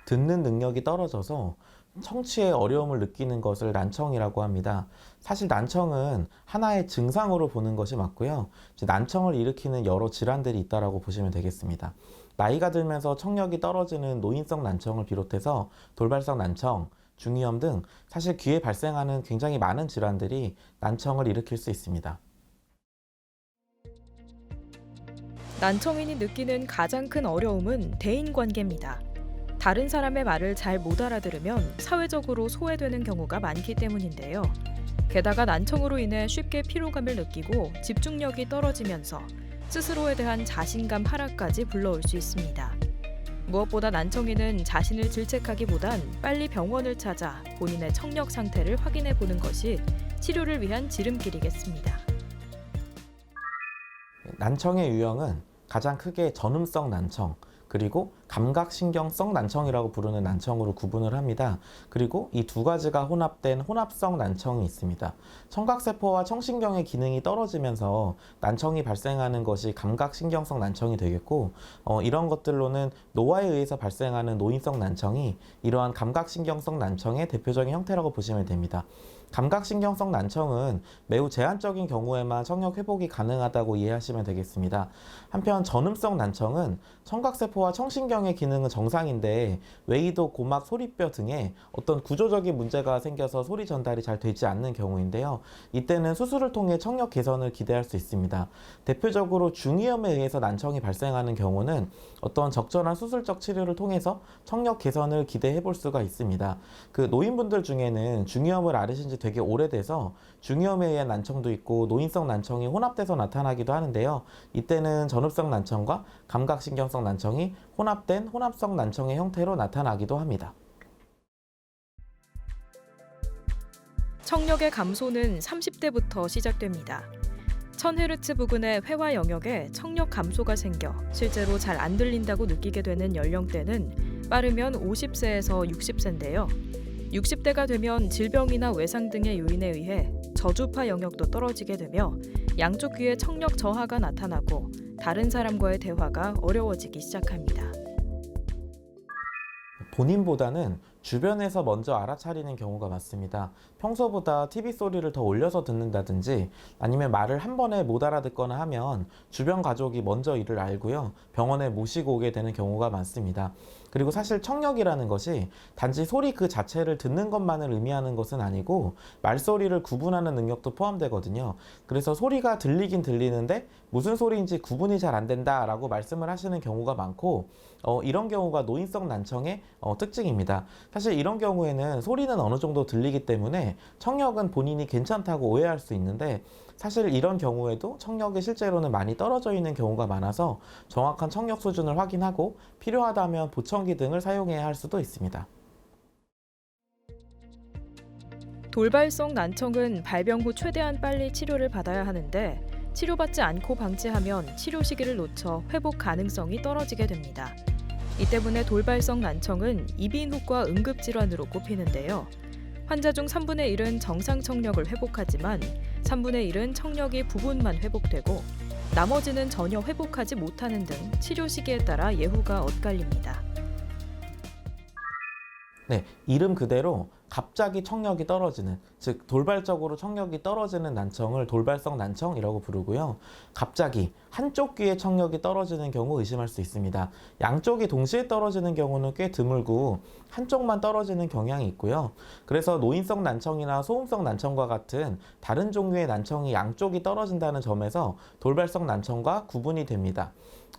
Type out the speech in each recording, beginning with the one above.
듣는 능력이 떨어져서 청취에 어려움을 느끼는 것을 난청이라고 합니다. 사실 난청은 하나의 증상으로 보는 것이 맞고요. 이제 난청을 일으키는 여러 질환들이 있다고 보시면 되겠습니다. 나이가 들면서 청력이 떨어지는 노인성 난청을 비롯해서 돌발성 난청, 중이염 등 사실 귀에 발생하는 굉장히 많은 질환들이 난청을 일으킬 수 있습니다. 난청인이 느끼는 가장 큰 어려움은 대인관계입니다. 다른 사람의 말을 잘 못 알아들으면 사회적으로 소외되는 경우가 많기 때문인데요. 게다가 난청으로 인해 쉽게 피로감을 느끼고 집중력이 떨어지면서 스스로에 대한 자신감 하락까지 불러올 수 있습니다. 무엇보다 난청인은 자신을 질책하기보단 빨리 병원을 찾아 본인의 청력 상태를 확인해 보는 것이 치료를 위한 지름길이겠습니다. 난청의 유형은 가장 크게 전음성 난청, 그리고 감각신경성 난청이라고 부르는 난청으로 구분을 합니다. 그리고 이 두 가지가 혼합된 혼합성 난청이 있습니다. 청각세포와 청신경의 기능이 떨어지면서 난청이 발생하는 것이 감각신경성 난청이 되겠고, 이런 것들로는 노화에 의해서 발생하는 노인성 난청이 이러한 감각신경성 난청의 대표적인 형태라고 보시면 됩니다. 감각신경성 난청은 매우 제한적인 경우에만 청력 회복이 가능하다고 이해하시면 되겠습니다. 한편 전음성 난청은 청각세포와 청신경의 기능은 정상인데 외이도, 고막, 소리뼈 등에 어떤 구조적인 문제가 생겨서 소리 전달이 잘 되지 않는 경우인데요. 이때는 수술을 통해 청력 개선을 기대할 수 있습니다. 대표적으로 중이염에 의해서 난청이 발생하는 경우는 어떤 적절한 수술적 치료를 통해서 청력 개선을 기대해 볼 수가 있습니다. 그 노인분들 중에는 중이염을 앓으신 지 되게 오래돼서 중이염에 의한 난청도 있고 노인성 난청이 혼합돼서 나타나기도 하는데요. 이때는 전음성 난청과 감각신경성 난청이 혼합된 혼합성 난청의 형태로 나타나기도 합니다. 청력의 감소는 30대부터 시작됩니다. 1000Hz 부근의 회화 영역에 청력 감소가 생겨 실제로 잘 안 들린다고 느끼게 되는 연령대는 빠르면 50세에서 60세인데요. 60대가 되면 질병이나 외상 등의 요인에 의해 저주파 영역도 떨어지게 되며 양쪽 귀에 청력 저하가 나타나고 다른 사람과의 대화가 어려워지기 시작합니다. 본인보다는 주변에서 먼저 알아차리는 경우가 많습니다. 평소보다 TV 소리를 더 올려서 듣는다든지 아니면 말을 한 번에 못 알아듣거나 하면 주변 가족이 먼저 이를 알고요. 병원에 모시고 오게 되는 경우가 많습니다. 그리고 사실 청력이라는 것이 단지 소리 그 자체를 듣는 것만을 의미하는 것은 아니고 말소리를 구분하는 능력도 포함되거든요. 그래서 소리가 들리긴 들리는데 무슨 소리인지 구분이 잘 안 된다라고 말씀을 하시는 경우가 많고 이런 경우가 노인성 난청의 특징입니다. 사실 이런 경우에는 소리는 어느 정도 들리기 때문에 청력은 본인이 괜찮다고 오해할 수 있는데 사실 이런 경우에도 청력이 실제로는 많이 떨어져 있는 경우가 많아서 정확한 청력 수준을 확인하고 필요하다면 보청기 등을 사용해야 할 수도 있습니다. 돌발성 난청은 발병 후 최대한 빨리 치료를 받아야 하는데 치료받지 않고 방치하면 치료 시기를 놓쳐 회복 가능성이 떨어지게 됩니다. 이 때문에 돌발성 난청은 이비인후과 응급질환으로 꼽히는데요. 환자 중 3분의 1은 정상 청력을 회복하지만 3분의 1은 청력이 부분만 회복되고 나머지는 전혀 회복하지 못하는 등 치료 시기에 따라 예후가 엇갈립니다. 네, 이름 그대로 갑자기 청력이 떨어지는, 즉 돌발적으로 청력이 떨어지는 난청을 돌발성 난청이라고 부르고요. 갑자기 한쪽 귀에 청력이 떨어지는 경우 의심할 수 있습니다. 양쪽이 동시에 떨어지는 경우는 꽤 드물고 한쪽만 떨어지는 경향이 있고요. 그래서 노인성 난청이나 소음성 난청과 같은 다른 종류의 난청이 양쪽이 떨어진다는 점에서 돌발성 난청과 구분이 됩니다.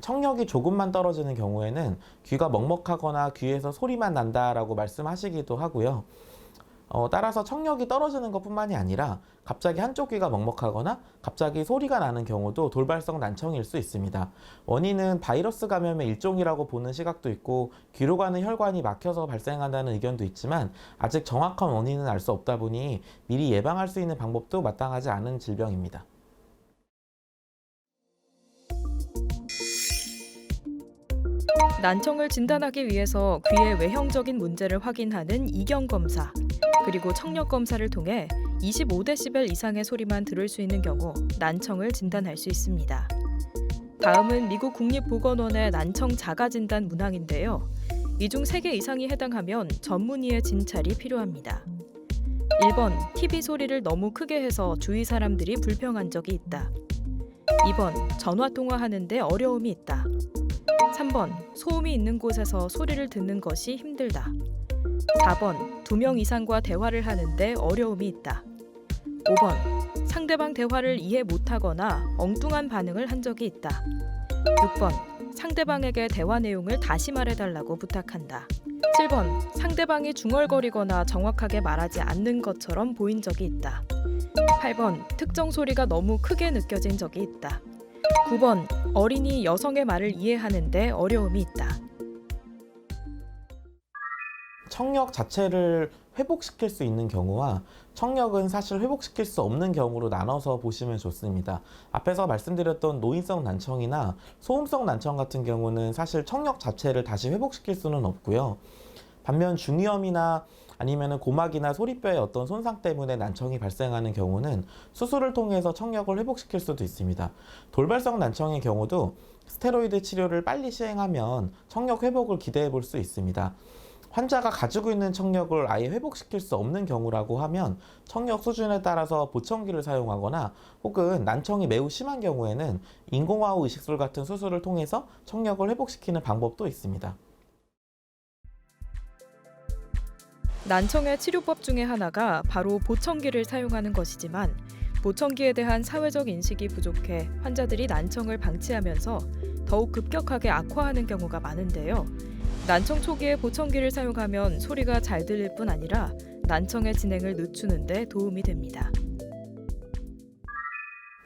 청력이 조금만 떨어지는 경우에는 귀가 먹먹하거나 귀에서 소리만 난다라고 말씀하시기도 하고요. 따라서 청력이 떨어지는 것뿐만이 아니라 갑자기 한쪽 귀가 먹먹하거나 갑자기 소리가 나는 경우도 돌발성 난청일 수 있습니다. 원인은 바이러스 감염의 일종이라고 보는 시각도 있고 귀로 가는 혈관이 막혀서 발생한다는 의견도 있지만 아직 정확한 원인은 알 수 없다 보니 미리 예방할 수 있는 방법도 마땅하지 않은 질병입니다. 난청을 진단하기 위해서 귀의 외형적인 문제를 확인하는 이경 검사, 그리고 청력 검사를 통해 25데시벨 이상의 소리만 들을 수 있는 경우 난청을 진단할 수 있습니다. 다음은 미국 국립보건원의 난청 자가진단 문항인데요. 이 중 3개 이상이 해당하면 전문의의 진찰이 필요합니다. 1번, TV 소리를 너무 크게 해서 주위 사람들이 불평한 적이 있다. 2번, 전화 통화하는데 어려움이 있다. 3번, 소음이 있는 곳에서 소리를 듣는 것이 힘들다. 4번, 2명 이상과 대화를 하는데 어려움이 있다. 5번, 상대방 대화를 이해 못하거나 엉뚱한 반응을 한 적이 있다. 6번, 상대방에게 대화 내용을 다시 말해달라고 부탁한다. 7번, 상대방이 중얼거리거나 정확하게 말하지 않는 것처럼 보인 적이 있다. 8번, 특정 소리가 너무 크게 느껴진 적이 있다. 9번, 어린이 여성의 말을 이해하는데 어려움이 있다. 청력 자체를 회복시킬 수 있는 경우와 청력은 사실 회복시킬 수 없는 경우로 나눠서 보시면 좋습니다. 앞에서 말씀드렸던 노인성 난청이나 소음성 난청 같은 경우는 사실 청력 자체를 다시 회복시킬 수는 없고요. 반면 중이염이나 아니면 고막이나 소리뼈의 어떤 손상 때문에 난청이 발생하는 경우는 수술을 통해서 청력을 회복시킬 수도 있습니다. 돌발성 난청의 경우도 스테로이드 치료를 빨리 시행하면 청력 회복을 기대해 볼 수 있습니다. 환자가 가지고 있는 청력을 아예 회복시킬 수 없는 경우라고 하면 청력 수준에 따라서 보청기를 사용하거나 혹은 난청이 매우 심한 경우에는 인공화후 이식술 같은 수술을 통해서 청력을 회복시키는 방법도 있습니다. 난청의 치료법 중에 하나가 바로 보청기를 사용하는 것이지만 보청기에 대한 사회적 인식이 부족해 환자들이 난청을 방치하면서 더욱 급격하게 악화하는 경우가 많은데요. 난청 초기에 보청기를 사용하면 소리가 잘 들릴 뿐 아니라 난청의 진행을 늦추는 데 도움이 됩니다.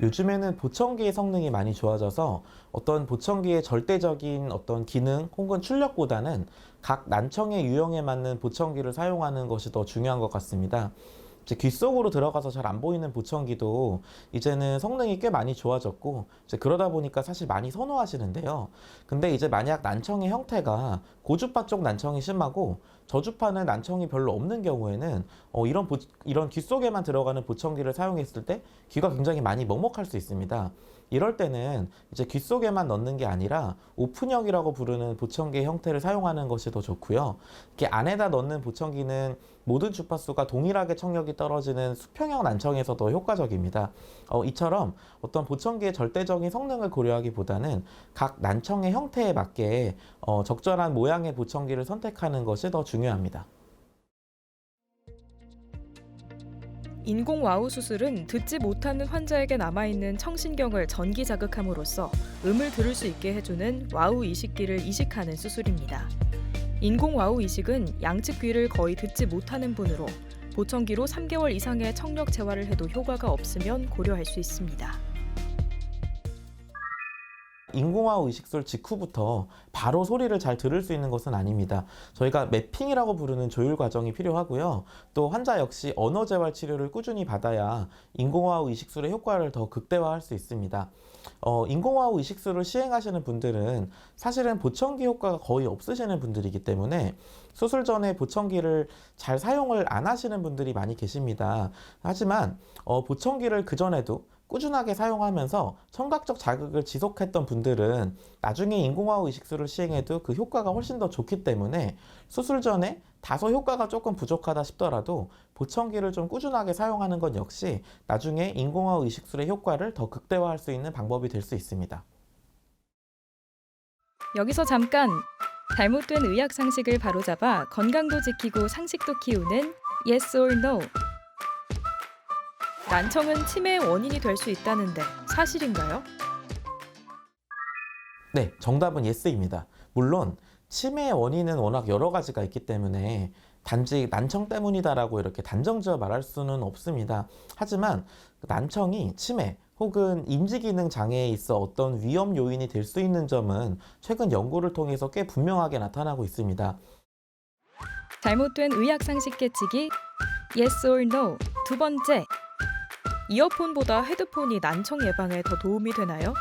요즘에는 보청기의 성능이 많이 좋아져서 어떤 보청기의 절대적인 어떤 기능 혹은 출력보다는 각 난청의 유형에 맞는 보청기를 사용하는 것이 더 중요한 것 같습니다. 이제 귀 속으로 들어가서 잘 안 보이는 보청기도 이제는 성능이 꽤 많이 좋아졌고 이제 그러다 보니까 사실 많이 선호하시는데요. 근데 이제 만약 난청의 형태가 고주파 쪽 난청이 심하고 저주파는 난청이 별로 없는 경우에는 이런 귀 속에만 들어가는 보청기를 사용했을 때 귀가 굉장히 많이 먹먹할 수 있습니다. 이럴 때는 이제 귀 속에만 넣는 게 아니라 오픈형이라고 부르는 보청기의 형태를 사용하는 것이 더 좋고요. 이렇게 안에다 넣는 보청기는 모든 주파수가 동일하게 청력이 떨어지는 수평형 난청에서 더 효과적입니다. 이처럼 어떤 보청기의 절대적인 성능을 고려하기보다는 각 난청의 형태에 맞게 적절한 모양의 보청기를 선택하는 것이 더 중요합니다. 인공와우 수술은 듣지 못하는 환자에게 남아있는 청신경을 전기 자극함으로써 음을 들을 수 있게 해주는 와우 이식기를 이식하는 수술입니다. 인공와우 이식은 양측 귀를 거의 듣지 못하는 분으로 보청기로 3개월 이상의 청력 재활을 해도 효과가 없으면 고려할 수 있습니다. 인공화후 이식술 직후부터 바로 소리를 잘 들을 수 있는 것은 아닙니다. 저희가 매핑이라고 부르는 조율 과정이 필요하고요. 또 환자 역시 언어 재활 치료를 꾸준히 받아야 인공화후 이식술의 효과를 더 극대화할 수 있습니다. 인공화후 이식술을 시행하시는 분들은 사실은 보청기 효과가 거의 없으시는 분들이기 때문에 수술 전에 보청기를 잘 사용을 안 하시는 분들이 많이 계십니다. 하지만 보청기를 그전에도 꾸준하게 사용하면서 청각적 자극을 지속했던 분들은 나중에 인공화후 이식술을 시행해도 그 효과가 훨씬 더 좋기 때문에 수술 전에 다소 효과가 조금 부족하다 싶더라도 보청기를 좀 꾸준하게 사용하는 것 역시 나중에 인공화후 이식술의 효과를 더 극대화할 수 있는 방법이 될 수 있습니다. 여기서 잠깐! 잘못된 의학 상식을 바로잡아 건강도 지키고 상식도 키우는 Yes or No. 난청은 치매의 원인이 될 수 있다는데 사실인가요? 네, 정답은 예스입니다. 물론 치매의 원인은 워낙 여러 가지가 있기 때문에 단지 난청 때문이다라고 이렇게 단정지어 말할 수는 없습니다. 하지만 난청이 치매 혹은 인지기능 장애에 있어 어떤 위험 요인이 될 수 있는 점은 최근 연구를 통해서 꽤 분명하게 나타나고 있습니다. 잘못된 의학 상식 깨치기 Yes or No. 두 번째, 이어폰보다 헤드폰이 난청 예방에 더 도움이 되나요?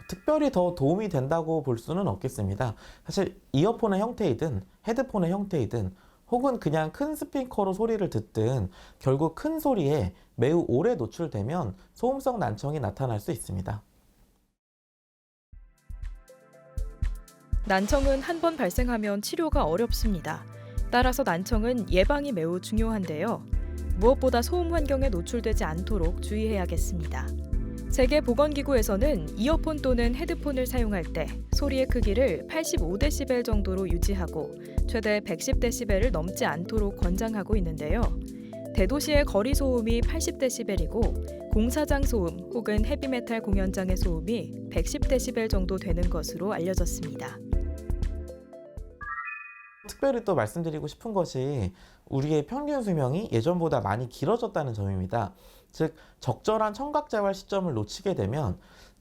특별히 더 도움이 된다고 볼 수는 없겠습니다. 사실 이어폰의 형태이든 헤드폰의 형태이든 혹은 그냥 큰 스피커로 소리를 듣든 결국 큰 소리에 매우 오래 노출되면 소음성 난청이 나타날 수 있습니다. 난청은 한 번 발생하면 치료가 어렵습니다. 따라서 난청은 예방이 매우 중요한데요. 무엇보다 소음 환경에 노출되지 않도록 주의해야겠습니다. 세계보건기구에서는 이어폰 또는 헤드폰을 사용할 때 소리의 크기를 85데시벨 정도로 유지하고 최대 110데시벨을 넘지 않도록 권장하고 있는데요. 대도시의 거리 소음이 80데시벨이고 공사장 소음 혹은 헤비메탈 공연장의 소음이 110데시벨 정도 되는 것으로 알려졌습니다. 특별히 또 말씀드리고 싶은 것이 우리의 평균 수명이 예전보다 많이 길어졌다는 점입니다. 즉, 적절한 청각 재활 시점을 놓치게 되면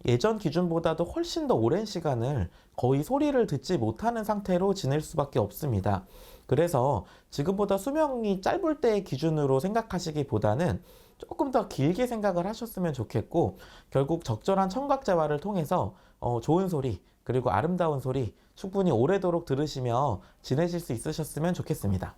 예전 기준보다도 훨씬 더 오랜 시간을 거의 소리를 듣지 못하는 상태로 지낼 수밖에 없습니다. 그래서 지금보다 수명이 짧을 때의 기준으로 생각하시기보다는 조금 더 길게 생각을 하셨으면 좋겠고, 결국 적절한 청각 재활을 통해서 좋은 소리 그리고 아름다운 소리 충분히 오래도록 들으시며 지내실 수 있으셨으면 좋겠습니다.